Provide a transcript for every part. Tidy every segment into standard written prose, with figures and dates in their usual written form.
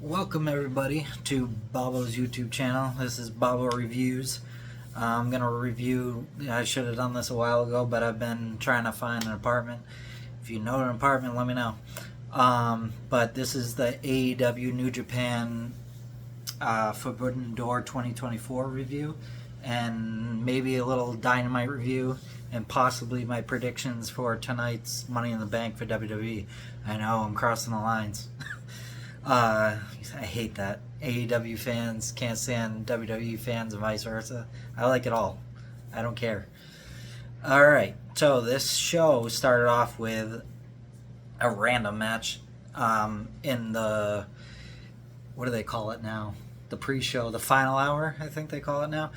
Welcome everybody to Bobbo's YouTube channel. This is Bobbo Reviews. I'm going to review, I should have done this a while ago, but I've been trying to find an apartment. If you know an apartment, let me know. But this is the AEW New Japan Forbidden Door 2024 review, and maybe a little Dynamite review, and possibly my predictions for tonight's Money in the Bank for WWE. I know, I'm crossing the lines. I hate that. AEW fans can't stand WWE fans and vice versa. I like it all. I don't care. Alright, so this show started off with a random match in the, what do they call it now? The pre-show, the final hour, I think they call it now.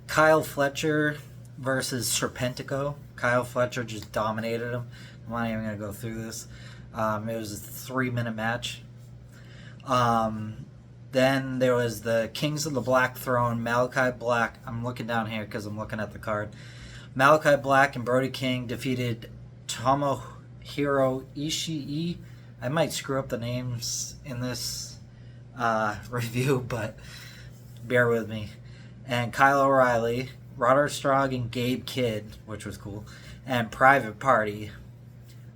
Kyle Fletcher versus Serpentico. Kyle Fletcher just dominated him. I'm not even going to go through this. It was a 3-minute match. Then there was the Kings of the Black Throne, Malachi Black. I'm looking down here because I'm looking at the card. Malachi Black and Brody King defeated Tomohiro Ishii. I might screw up the names in this review, but bear with me. And Kyle O'Reilly, Roderick Strong, and Gabe Kidd, which was cool, and Private Party.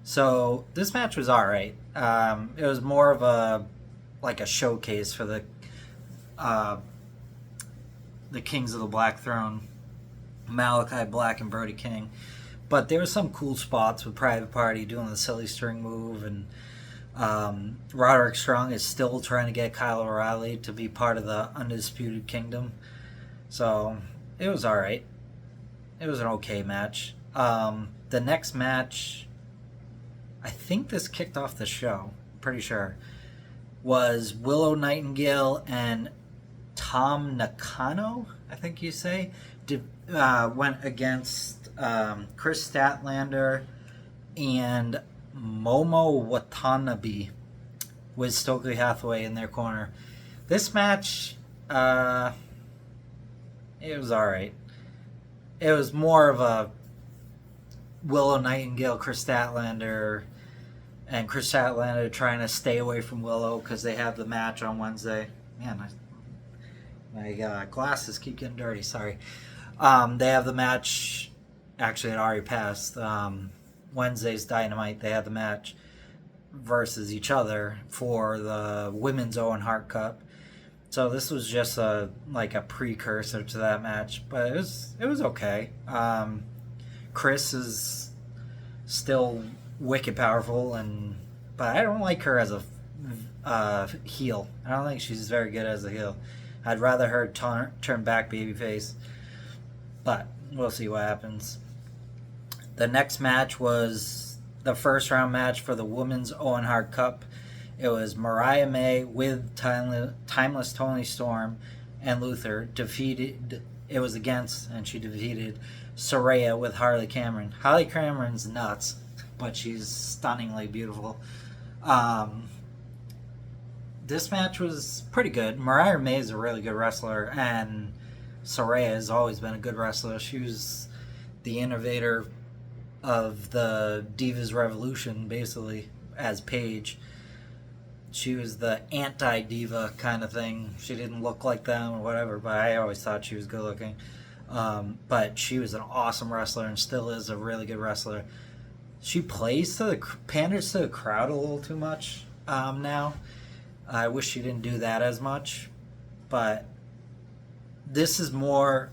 So this match was alright. It was more of a showcase for the Kings of the Black Throne, Malachi Black and Brody King. But there were some cool spots with Private Party doing the silly string move, and Roderick Strong is still trying to get Kyle O'Reilly to be part of the Undisputed Kingdom. So it was alright. It was an okay match. The next match, I think this kicked off the show, pretty sure, was Willow Nightingale and Tom Nakano, I think you say, went against Chris Statlander and Momo Watanabe with Stokely Hathaway in their corner. This match, it was alright. It was more of a Willow Nightingale, Chris Statlander, and Chris Statlander trying to stay away from Willow because they have the match on Wednesday. Man, my glasses keep getting dirty, sorry. They have the match, actually it already passed, Wednesday's Dynamite. They had the match versus each other for the Women's Owen Hart Cup. So this was just a precursor to that match, but it was okay. Chris is still wicked powerful, but I don't like her as a heel. I don't think she's very good as a heel. I'd rather her turn back babyface, but we'll see what happens. The next match was the first round match for the Women's Owen Hart Cup. It was Mariah May with Timeless Toni Storm and Luther defeated. It was against, and she defeated Saraya with Harley Cameron. Harley Cameron's nuts, but she's stunningly beautiful. This match was pretty good. Mariah May is a really good wrestler, and Saraya has always been a good wrestler. She was the innovator of the Divas Revolution, basically, as Paige. She was the anti-diva kind of thing. She didn't look like them or whatever, but I always thought she was good looking. But she was an awesome wrestler and still is a really good wrestler. She panders to the crowd a little too much now. I wish she didn't do that as much. But this is more,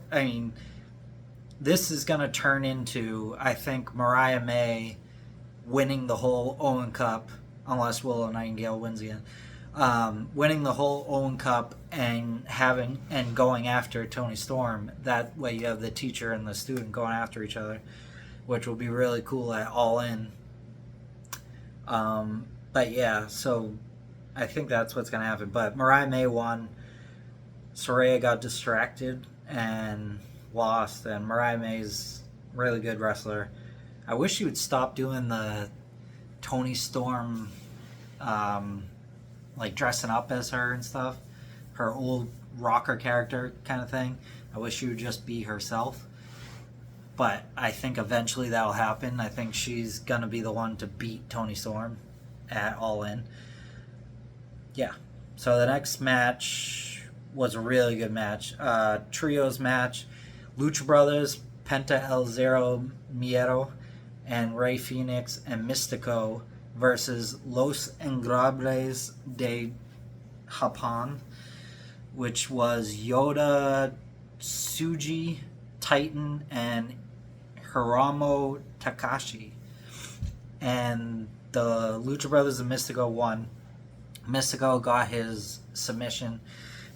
this is going to turn into, I think, Mariah May winning the whole Owen Cup, unless Willow Nightingale wins again. Winning the whole Owen Cup and going after Toni Storm. That way you have the teacher and the student going after each other, which will be really cool at All In. But yeah, so I think that's what's going to happen. But Mariah May won. Saraya got distracted and lost, and Mariah May's a really good wrestler. I wish she would stop doing the Toni Storm dressing up as her and stuff, her old rocker character kind of thing. I wish she would just be herself, but I think eventually that'll happen. I think she's gonna be the one to beat Toni Storm at All In. Yeah, So the next match was a really good match. Trios match. Lucha Brothers, Penta El Zero Miedo, and Rey Fenix and Mystico versus Los Ingobernables de Japón, which was Yoda, Tsuji, Titan, and Hiromu Takashi. And the Lucha Brothers and Mystico won. Mystico got his submission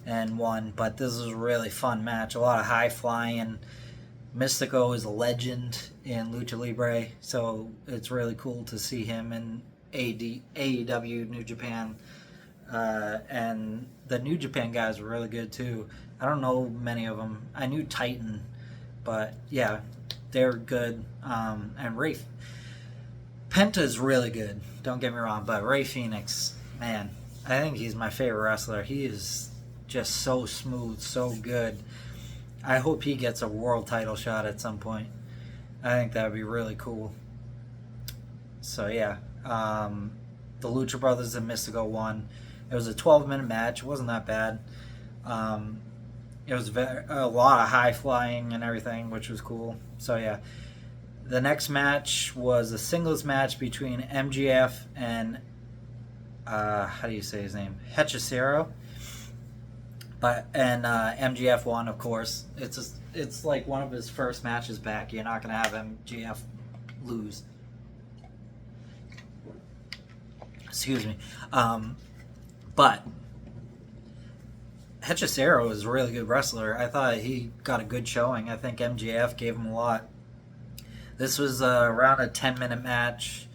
and won, but this was a really fun match. A lot of high flying. Mystico is a legend in Lucha Libre, so it's really cool to see him in AEW New Japan. And the New Japan guys were really good too. I don't know many of them. I knew Titan, but yeah, they're good. And Penta's really good, don't get me wrong, but Rey Fenix, man, I think he's my favorite wrestler. He is just so smooth, so good. I hope he gets a world title shot at some point. I think that would be really cool. So yeah, the Lucha Brothers and Mystico won. It was a 12-minute match. It wasn't that bad. It was a lot of high flying and everything, which was cool. So yeah, the next match was a singles match between MGF and how do you say his name? Hechicero. MGF won, of course. It's like one of his first matches back. You're not gonna have MGF lose. Excuse me. But Hechicero is a really good wrestler. I thought he got a good showing. I think MGF gave him a lot. This was around a 10-minute match.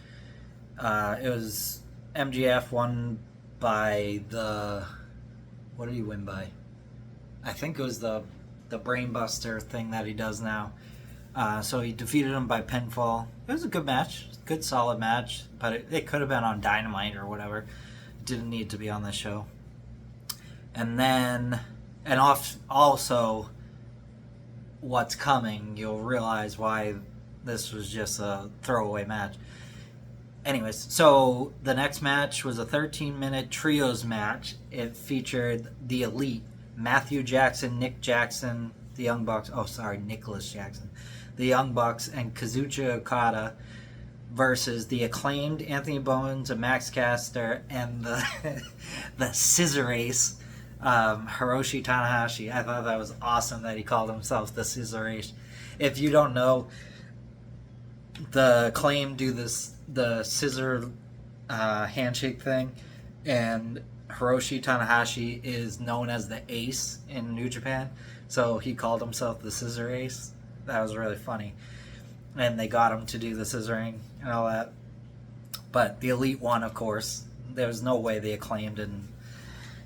It was MGF won by the... What did he win by? I think it was the Brainbuster thing that he does now. So he defeated him by pinfall. It was a good match. Good, solid match. But it could have been on Dynamite or whatever. It didn't need to be on this show. And then... also, what's coming, you'll realize why this was just a throwaway match. Anyways, so the next match was a 13-minute trios match. It featured the Elite, Matthew Jackson, Nick Jackson, the Young Bucks. Oh, sorry, Nicholas Jackson, the Young Bucks, and Kazuchika Okada versus the Acclaimed, Anthony Bowens and Max Caster, and the Scissor Ace, Hiroshi Tanahashi. I thought that was awesome that he called himself the Scissor Ace. If you don't know, the Acclaimed do the scissor handshake thing, and Hiroshi Tanahashi is known as the Ace in New Japan, so he called himself the Scissor Ace. That was really funny, and they got him to do the scissoring and all that. But the Elite won, of course. There was no way the Acclaimed and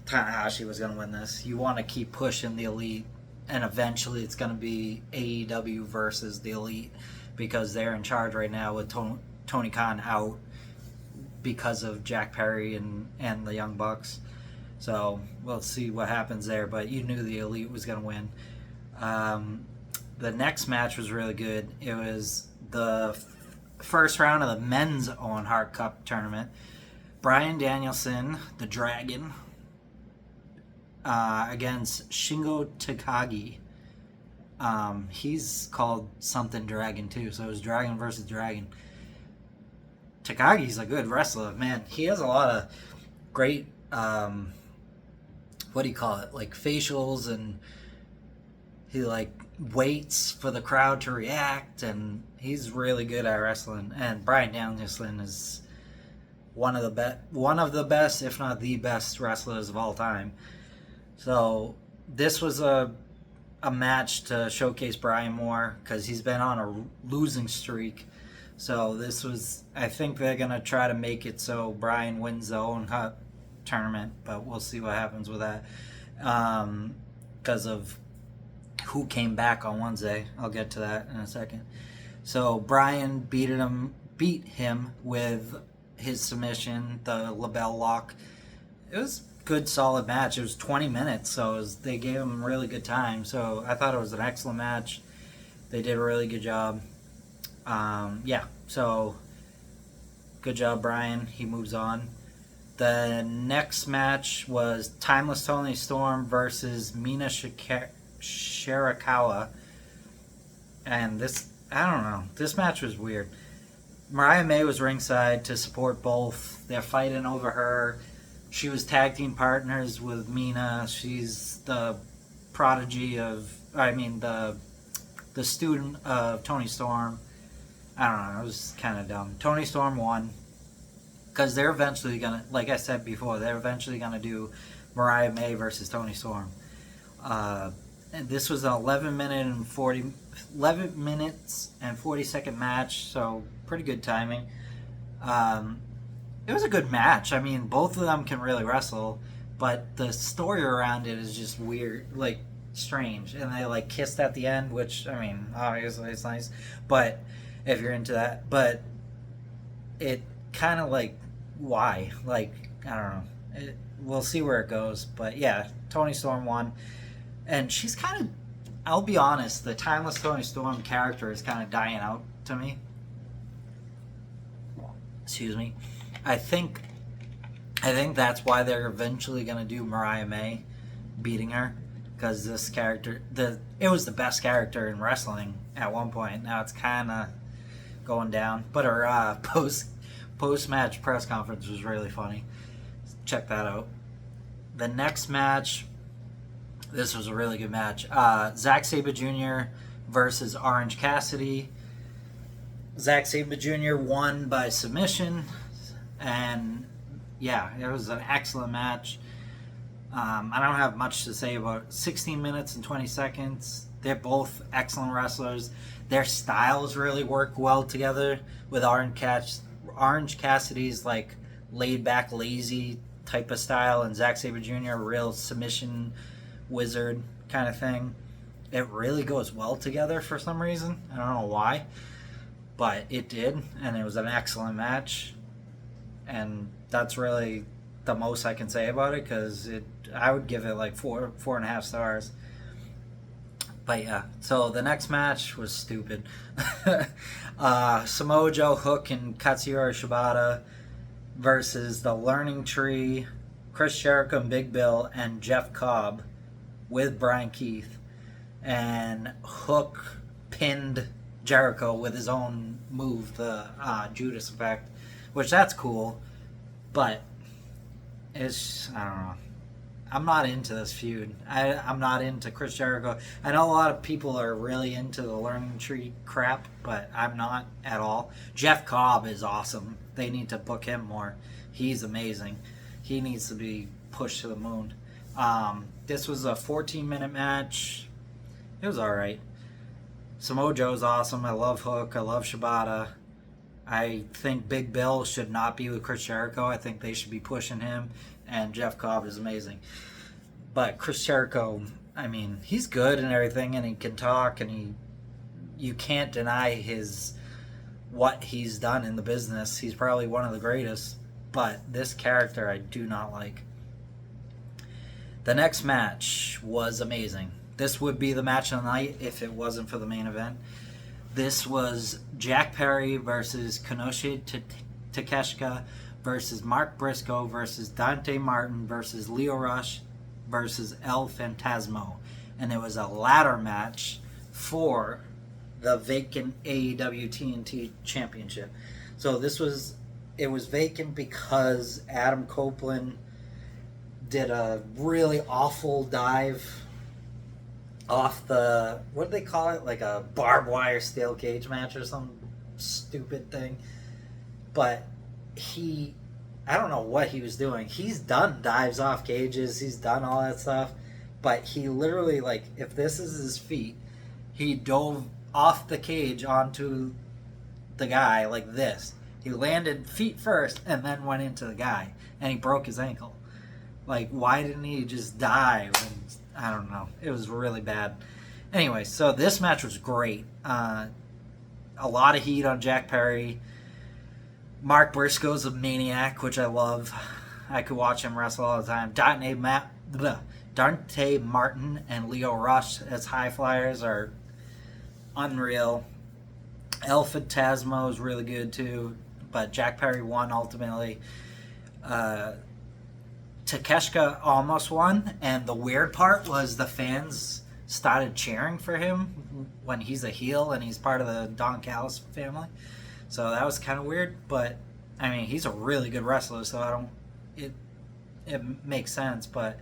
Tanahashi was going to win this. You want to keep pushing the Elite, and eventually it's going to be AEW versus the Elite, because they're in charge right now with Tony Khan out because of Jack Perry and the Young Bucks. So we'll see what happens there, but you knew the Elite was going to win. The next match was really good. It was the first round of the men's Owen Hart Cup tournament. Bryan Danielson, the Dragon, against Shingo Takagi. He's called something Dragon too, so it was Dragon versus Dragon. Takagi's a good wrestler, man. He has a lot of great, what do you call it, like facials, and he like waits for the crowd to react, and he's really good at wrestling. And Bryan Danielson is one of the best, if not the best wrestlers of all time. So this was a match to showcase Bryan more, because he's been on a losing streak. So this was, I think they're going to try to make it so Bryan wins the Owen Cup tournament, but we'll see what happens with that. Because of who came back on Wednesday. I'll get to that in a second. So Bryan beat him with his submission, the label lock. It was a good, solid match. It was 20 minutes, so they gave him really good time. So I thought it was an excellent match. They did a really good job. So good job, Bryan. He moves on. The next match was Timeless Tony Storm versus Mina Shirakawa. And this, I don't know, this match was weird. Mariah May was ringside to support both. They're fighting over her. She was tag team partners with Mina. She's the prodigy of, the student of Tony Storm. I don't know, it was kind of dumb. Tony Storm won. Because they're eventually going to, like I said before, they're eventually going to do Mariah May versus Tony Storm. And this was an 11 minutes and 40-second match, so pretty good timing. It was a good match. I mean, both of them can really wrestle, but the story around it is just weird, like strange. And they like kissed at the end, which, I mean, obviously it's nice, but if you're into that, but it kind of like, why? Like, I don't know. We'll see where it goes, but yeah, Tony Storm won. And she's kind of, I'll be honest, the Timeless Tony Storm character is kind of dying out to me. Excuse me. I think that's why they're eventually going to do Mariah May beating her, because this character, it was the best character in wrestling at one point. Now it's kind of going down. But her post-match press conference was really funny. Check that out. The next match, this was a really good match. Zack Sabre Jr. versus Orange Cassidy. Zack Sabre Jr. won by submission. And yeah, it was an excellent match. I don't have much to say about it. 16 minutes and 20 seconds. They're both excellent wrestlers. Their styles really work well together with Orange Cassidy's like laid back, lazy type of style, and Zack Sabre Jr. a real submission wizard kind of thing. It really goes well together for some reason. I don't know why, but it did, and it was an excellent match. And that's really the most I can say about it, because I would give it like 4.5 stars. But yeah, so the next match was stupid. Samoa Joe, Hook, and Katsuyori Shibata versus the Learning Tree, Chris Jericho and Big Bill, and Jeff Cobb with Brian Keith. And Hook pinned Jericho with his own move, the Judas Effect, which that's cool, but it's, I don't know. I'm not into this feud. I'm not into Chris Jericho. I know a lot of people are really into the Learning Tree crap, but I'm not at all. Jeff Cobb is awesome. They need to book him more. He's amazing. He needs to be pushed to the moon. This was a 14-minute match. It was alright. Samoa Joe's awesome. I love Hook. I love Shibata. I think Big Bill should not be with Chris Jericho. I think they should be pushing him. And Jeff Cobb is amazing. But Chris Jericho, I mean, he's good and everything, and he can talk, and you can't deny what he's done in the business. He's probably one of the greatest. But this character I do not like. The next match was amazing. This would be the match of the night if it wasn't for the main event. This was Jack Perry versus Konoshi Takeshita versus Mark Briscoe versus Dante Martin versus Lio Rush versus El Phantasmo. And it was a ladder match for the vacant AEW TNT Championship. So it was vacant because Adam Copeland did a really awful dive off the, what do they call it? Like a barbed wire steel cage match or some stupid thing. But I don't know what he was doing. He's done dives off cages. He's done all that stuff. But he literally, like, if this is his feet, he dove off the cage onto the guy like this. He landed feet first and then went into the guy. And he broke his ankle. Like, why didn't he just dive? And I don't know. It was really bad. Anyway, so this match was great. A lot of heat on Jack Perry. Mark Briscoe's a maniac, which I love. I could watch him wrestle all the time. Dante Martin and Lio Rush as high flyers are unreal. El Phantasmo is really good too, but Jack Perry won ultimately. Takeshita almost won, and the weird part was the fans started cheering for him when he's a heel and he's part of the Don Callis family. So that was kind of weird, but I mean, he's a really good wrestler, so I don't. It makes sense, but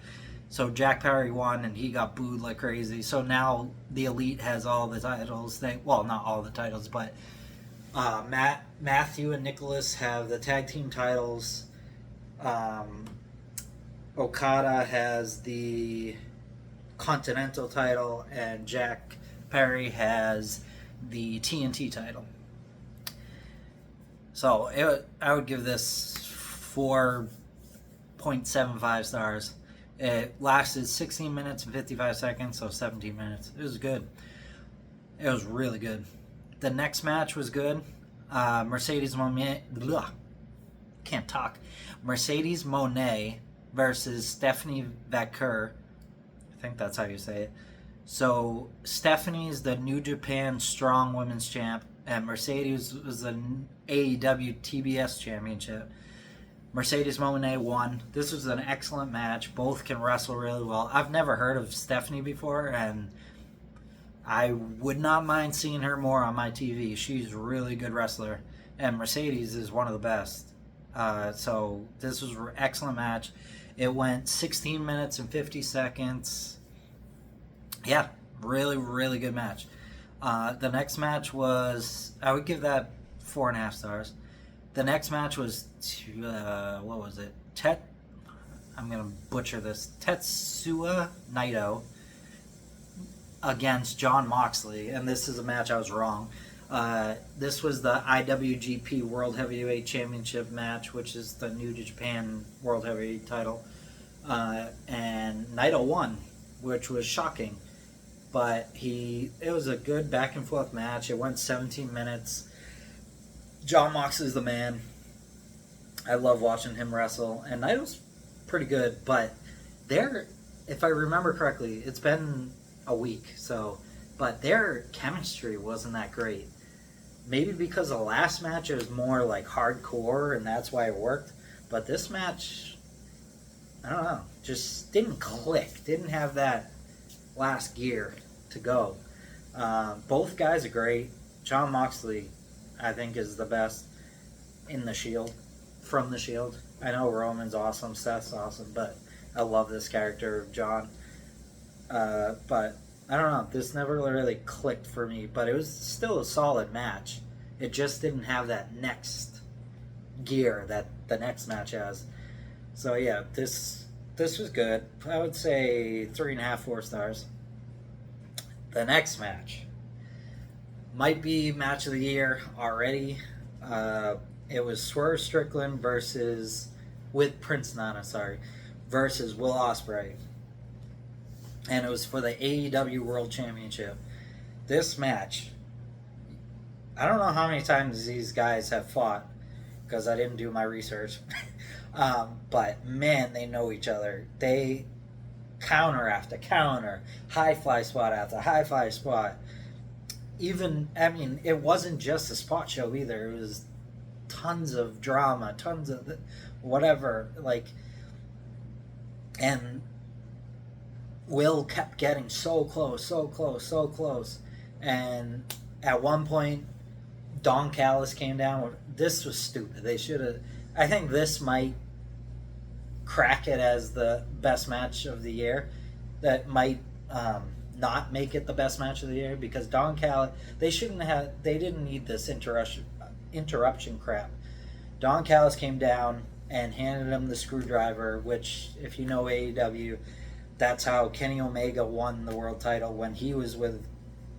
so Jack Perry won and he got booed like crazy. So now the Elite has all the titles. Well, not all the titles, but Matthew and Nicholas have the tag team titles. Okada has the Continental title, and Jack Perry has the TNT title. So I would give this 4.75 stars. It lasted 16 minutes and 55 seconds, so 17 minutes. It was good. It was really good. The next match was good. Mercedes Monet versus Stephanie Vaquer. I think that's how you say it. So Stephanie's the New Japan Strong Women's Champ, and Mercedes was the AEW TBS Championship. Mercedes Monet won. This was an excellent match. Both can wrestle really well. I've never heard of Stephanie before, and I would not mind seeing her more on my TV. She's a really good wrestler, and Mercedes is one of the best. So this was an excellent match. It went 16 minutes and 50 seconds. Yeah, really, really good match. The next match was, I would give that 4.5 stars. The next match was, what was it? I'm going to butcher this. Tetsuya Naito against Jon Moxley. And this is a match I was wrong. This was the IWGP World Heavyweight Championship match, which is the New Japan World Heavyweight title. And Naito won, which was shocking. But it was a good back and forth match. It went 17 minutes. Jon Moxley's the man. I love watching him wrestle. And Naito's pretty good, but if I remember correctly, it's been a week, but their chemistry wasn't that great. Maybe because the last match it was more like hardcore and that's why it worked. But this match, I don't know, just didn't click. Didn't have that last gear to go. Both guys are great. Jon Moxley, I think, is the best in the Shield, from the Shield. I know Roman's awesome, Seth's awesome, but I love this character of Jon. But I don't know, this never really clicked for me, but it was still a solid match. It just didn't have that next gear that the next match has. So yeah, this was good. I would say 3.5, 4 stars. The next match might be match of the year already. It was Swerve Strickland with Prince Nana, versus Will Ospreay. And it was for the AEW World Championship. This match, I don't know how many times these guys have fought, because I didn't do my research. But man, they know each other. They counter after counter, high fly spot after high fly spot. It wasn't just a spot show either. It was tons of drama, tons of whatever. And Will kept getting so close. And at one point, Don Callis came down. This was stupid. They should have. I think this might crack it as the best match of the year. That might not make it the best match of the year, because Don Callis, they didn't need this interruption crap. Don Callis came down and handed him the screwdriver, which, if you know AEW, that's how Kenny Omega won the world title, when he was with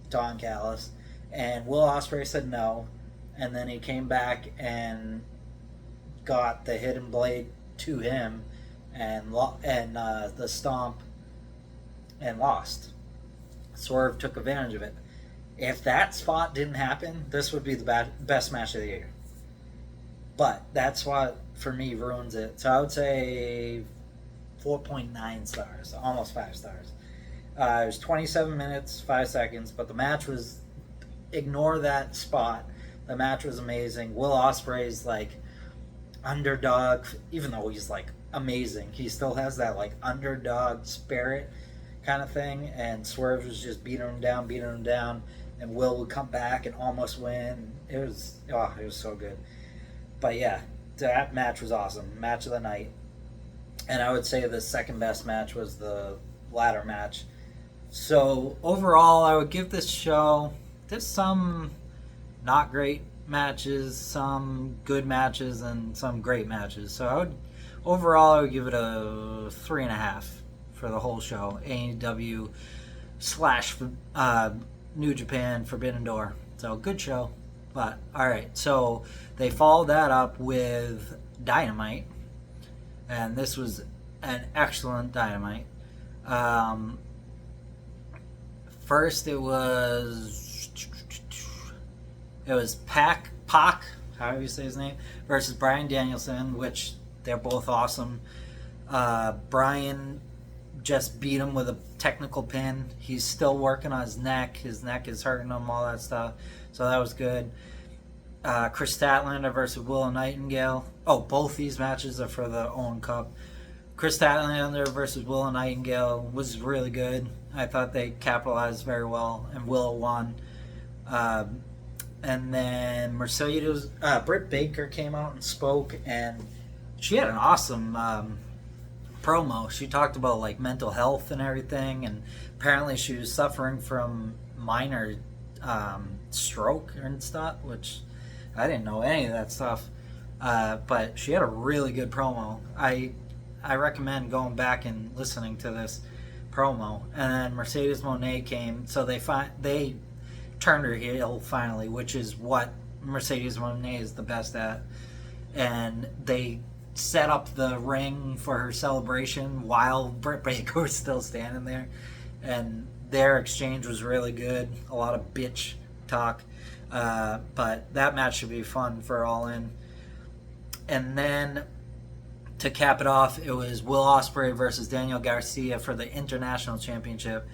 Don Callis. And Will Ospreay said no, and then he came back and got the hidden blade to him and the stomp and lost. Swerve took advantage of it. If that spot didn't happen, this would be the best match of the year. But that's what, for me, ruins it. So I would say 4.9 stars, almost 5 stars. It was 27 minutes, 5 seconds, but the match was, ignore that spot. The match was amazing. Will Ospreay's underdog, even though he's like amazing, he still has that like underdog spirit kind of thing. And Swerve was just beating him down, and Will would come back and almost win. It was so good. But yeah, that match was awesome. Match of the night. And I would say the second best match was the ladder match. So overall, I would give this show, there's some not great matches, some good matches, and some great matches. So I would give it a 3.5 for the whole show. AEW slash New Japan Forbidden Door. So good show. But all right, so they followed that up with Dynamite, and this was an excellent Dynamite. First, it was Pac, however you say his name, versus Bryan Danielson, which they're both awesome. Bryan just beat him with a technical pin. He's still working on his neck. His neck is hurting him, all that stuff. So that was good. Chris Statlander versus Willow Nightingale. Oh, both these matches are for the Owen Cup. Chris Statlander versus Willow Nightingale was really good. I thought they capitalized very well, and Willow won. And then Britt Baker came out and spoke, and she had an awesome promo. She talked about like mental health and everything, and apparently she was suffering from minor stroke and stuff, which I didn't know any of that stuff. But she had a really good promo. I recommend going back and listening to this promo. And then Mercedes Moné came, so they turned her heel finally, which is what Mercedes Moné is the best at. And they set up the ring for her celebration while Britt Baker was still standing there, and their exchange was really good. A lot of bitch talk, but that match should be fun for All In. And then to cap it off, it was Will Ospreay versus Daniel Garcia for the International Championship.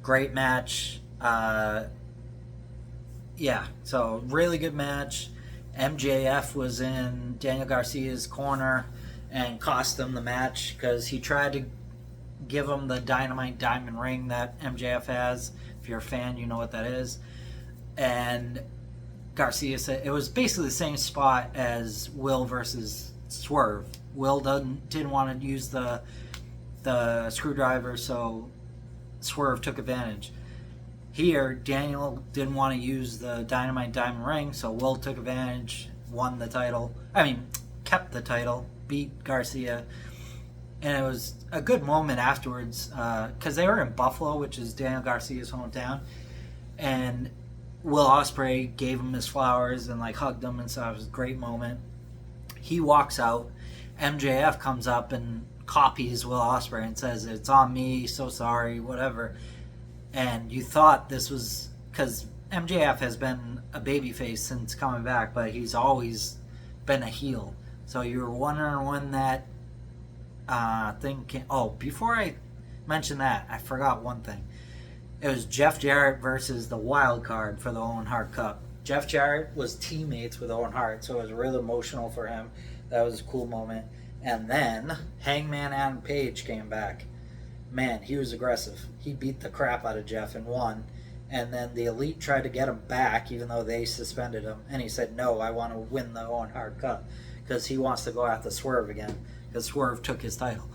Great match. Yeah, so really good match. MJF was in Daniel Garcia's corner and cost him the match because he tried to give him the Dynamite Diamond Ring that MJF has. If you're a fan, you know what that is. And Garcia said it was basically the same spot as Will versus Swerve. Will didn't want to use the screwdriver, so Swerve took advantage. Here, Daniel didn't want to use the Dynamite Diamond Ring, so Will took advantage, won the title. Kept the title, beat Garcia. And it was a good moment afterwards, because they were in Buffalo, which is Daniel Garcia's hometown. And Will Ospreay gave him his flowers and like hugged him and stuff. It was a great moment. He walks out. MJF comes up and copies Will Ospreay and says, "It's on me, so sorry," whatever. And you thought this was because MJF has been a babyface since coming back, but he's always been a heel. So you were wondering when that thing came. Oh, before I mention that, I forgot one thing. It was Jeff Jarrett versus the wild card for the Owen Hart Cup. Jeff Jarrett was teammates with Owen Hart, so it was really emotional for him. That was a cool moment. And then Hangman Adam Page came back. Man, he was aggressive. He beat the crap out of Jeff and won. And then the Elite tried to get him back, even though they suspended him. And he said, "No, I want to win the Owen Hart Cup," because he wants to go after Swerve again, because Swerve took his title.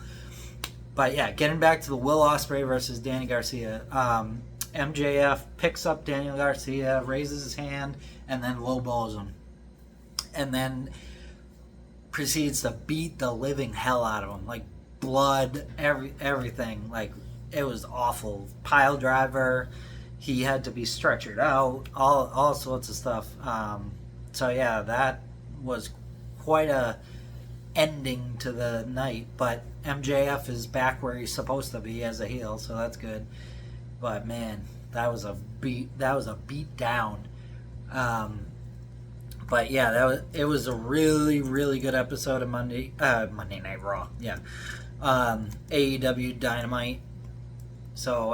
But yeah, getting back to the Will Ospreay versus Danny Garcia. MJF picks up Daniel Garcia, raises his hand, and then lowballs him. And then proceeds to beat the living hell out of him. Like, blood, everything. Like, it was awful. Pile driver. He had to be stretchered out. All sorts of stuff. So yeah, that was quite a ending to the night. But MJF is back where he's supposed to be as a heel, so that's good. But man, that was a beat down. But yeah, it was a really, really good episode of Monday Night Raw. Yeah, AEW Dynamite. So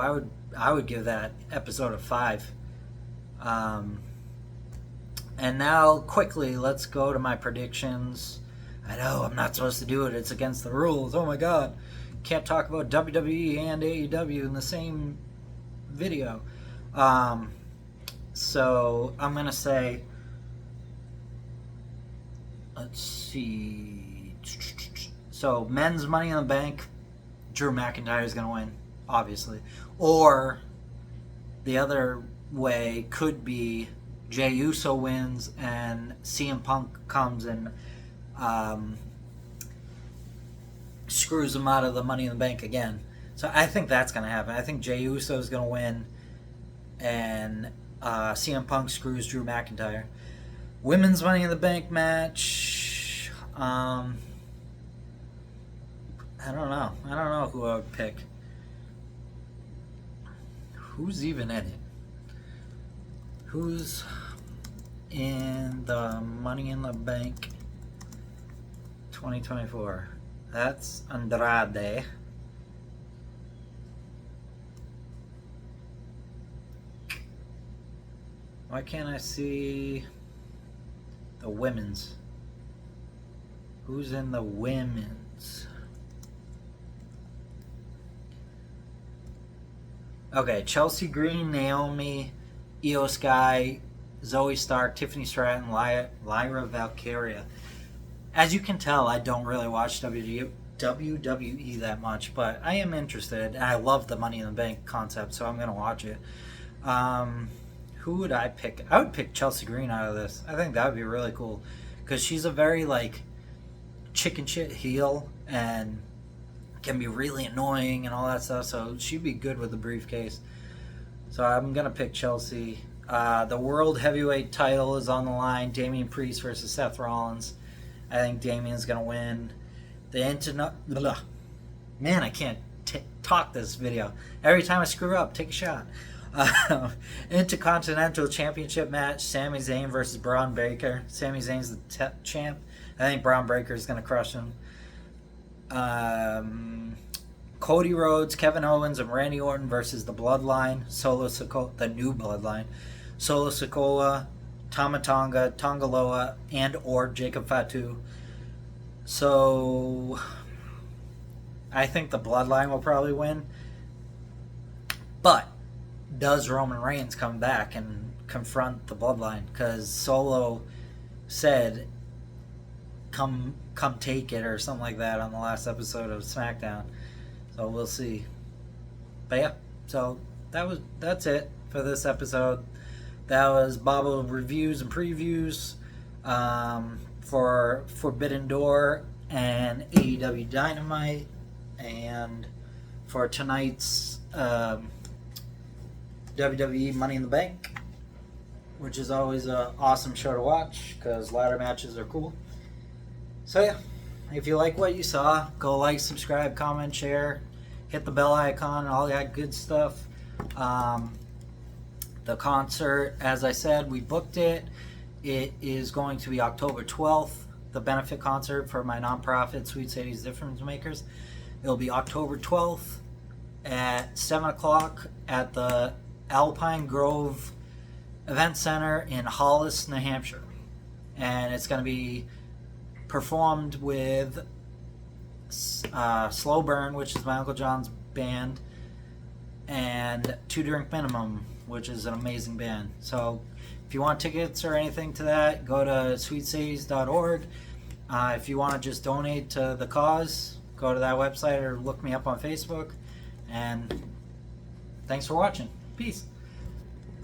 I would give that episode a 5. And now quickly, let's go to my predictions. I know, I'm not supposed to do it. It's against the rules. Oh my god. Can't talk about WWE and AEW in the same video. So I'm going to say, let's see. So men's Money in the Bank, Drew McIntyre is going to win, obviously. Or the other way could be Jey Uso wins and CM Punk comes and screws him out of the Money in the Bank again. So I think that's going to happen. I think Jey Uso is going to win and CM Punk screws Drew McIntyre. Women's Money in the Bank match. I don't know. I don't know who I would pick. Who's even in it? Who's in the Money in the Bank 2024? That's Andrade. Why can't I see the women's? Who's in the women's? Okay, Chelsea Green, Naomi, Io Sky, Zoe Stark, Tiffany Stratton, Lyra Valkyria. As you can tell, I don't really watch WWE that much, but I am interested. And I love the Money in the Bank concept, so I'm going to watch it. Who would I pick? I would pick Chelsea Green out of this. I think that would be really cool because she's a very chicken shit heel and can be really annoying and all that stuff. So she'd be good with the briefcase. So I'm gonna pick Chelsea. The World Heavyweight title is on the line. Damian Priest versus Seth Rollins. I think Damian's gonna win. Man, I can't talk this video. Every time I screw up, take a shot. Intercontinental Championship match, Sami Zayn versus Braun Breaker. Sami Zayn's the champ. I think Braun Breaker is going to crush him. Cody Rhodes, Kevin Owens, and Randy Orton versus the Bloodline, the new Bloodline, Solo Sikoa, Tama Tonga, Tonga Loa, and or Jacob Fatu. So I think the Bloodline will probably win. But does Roman Reigns come back and confront the Bloodline? Because Solo said, come take it, or something like that on the last episode of SmackDown. So we'll see. But yeah, so that's it for this episode. That was Bobbo reviews and previews for Forbidden Door and AEW Dynamite, and for tonight's WWE Money in the Bank, which is always an awesome show to watch because ladder matches are cool. So yeah, if you like what you saw, go like, subscribe, comment, share, hit the bell icon, all that good stuff. The concert, as I said, we booked it. It is going to be October 12th, the benefit concert for my nonprofit, Sweet Sadie's Difference Makers. It'll be October 12th at 7 o'clock at the Alpine Grove Event Center in Hollis, New Hampshire. And it's going to be performed with Slow Burn, which is my Uncle John's band, and Two Drink Minimum, which is an amazing band. So if you want tickets or anything to that, go to sweetsadies.org. If you want to just donate to the cause, go to that website or look me up on Facebook. And thanks for watching. Peace.